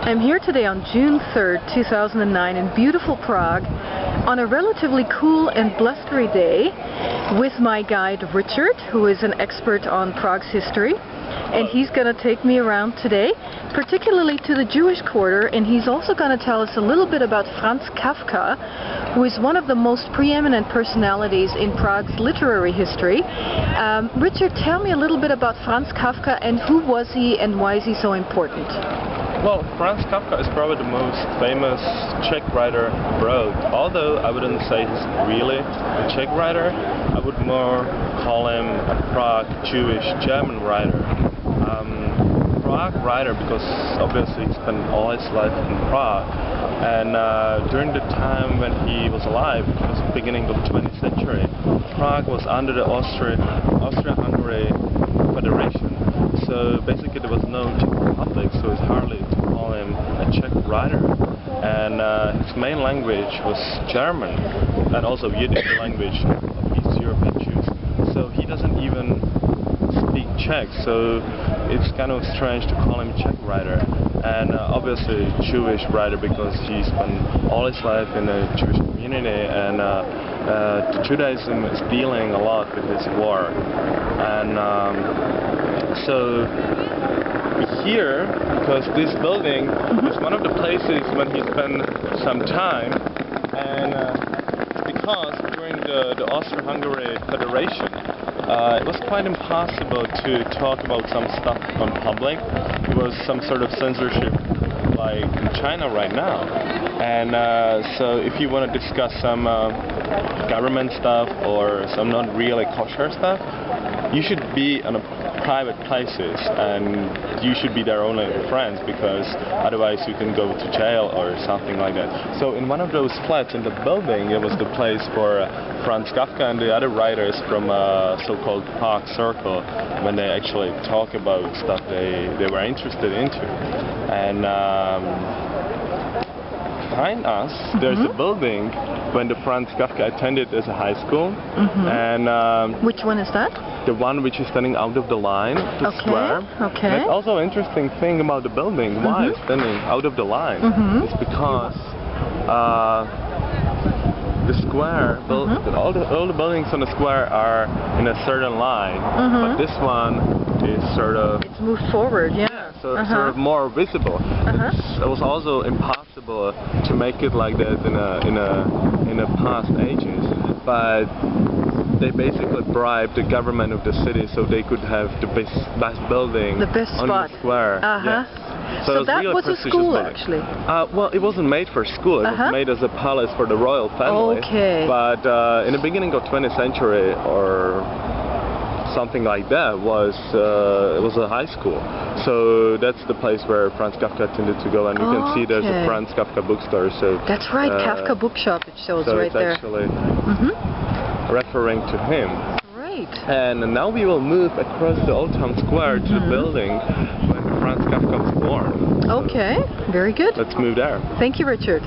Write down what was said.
I'm here today on June 3rd, 2009 in beautiful Prague on a relatively cool and blustery day with my guide Richard, who is an expert on Prague's history, and he's going to take me around today, particularly to the Jewish quarter, and he's also going to tell us a little bit about Franz Kafka, who is one of the most preeminent personalities in Prague's literary history. Richard, tell me a little bit about Franz Kafka, and who was he and why is he so important? Well, Franz Kafka is probably the most famous Czech writer abroad. Although I wouldn't say he's really a Czech writer, I would more call him a Prague Jewish German writer. Prague writer because obviously he spent all his life in Prague, and during the time when he was alive, it was the beginning of the 20th century, Prague was under the Austria-Hungary Federation. So basically there was no Czech Republic, so it's hardly to call him a Czech writer. And his main language was German, and also Yiddish, the language of East European Jews. So he doesn't even speak Czech, so it's kind of strange to call him a Czech writer. And obviously Jewish writer because he spent all his life in a Jewish community, and Judaism is dealing a lot with his work. And so here, because this building is one of the places when he spent some time, and because during the Austro-Hungary Federation, it was quite impossible to talk about some stuff on public. It was some sort of censorship like in China right now. And so if you want to discuss some government stuff or some not really kosher stuff, you should be on private places, and you should be there only with friends, because otherwise you can go to jail or something like that. So in one of those flats in the building, it was the place for Franz Kafka and the other writers from so-called Prague Circle, when they actually talk about stuff they were interested into. And behind us, there's a building when the Franz Kafka attended as a high school. And which one is that? The one which is standing out of the line, the square. Okay. That's also an interesting thing about the building. Why it's standing out of the line? It's because the square, all the buildings on the square are in a certain line, but this one is sort of... It's moved forward, yeah. So it's sort of more visible. It was also impossible to make it like that in a past ages, but they basically bribed the government of the city so they could have the best building on the square. Yes. So that really was a school, building. actually? Well, it wasn't made for school. It was made as a palace for the royal family. Okay. But in the beginning of 20th century or something like that, it was a high school. So that's the place where Franz Kafka tended to go, and you can see there's a Franz Kafka bookstore. So that's right, Kafka bookshop. It shows so right there. So it's actually referring to him. Right. And now we will move across the Old Town Square to the building when Franz Kafka was born. Okay, very good. Let's move there. Thank you, Richard.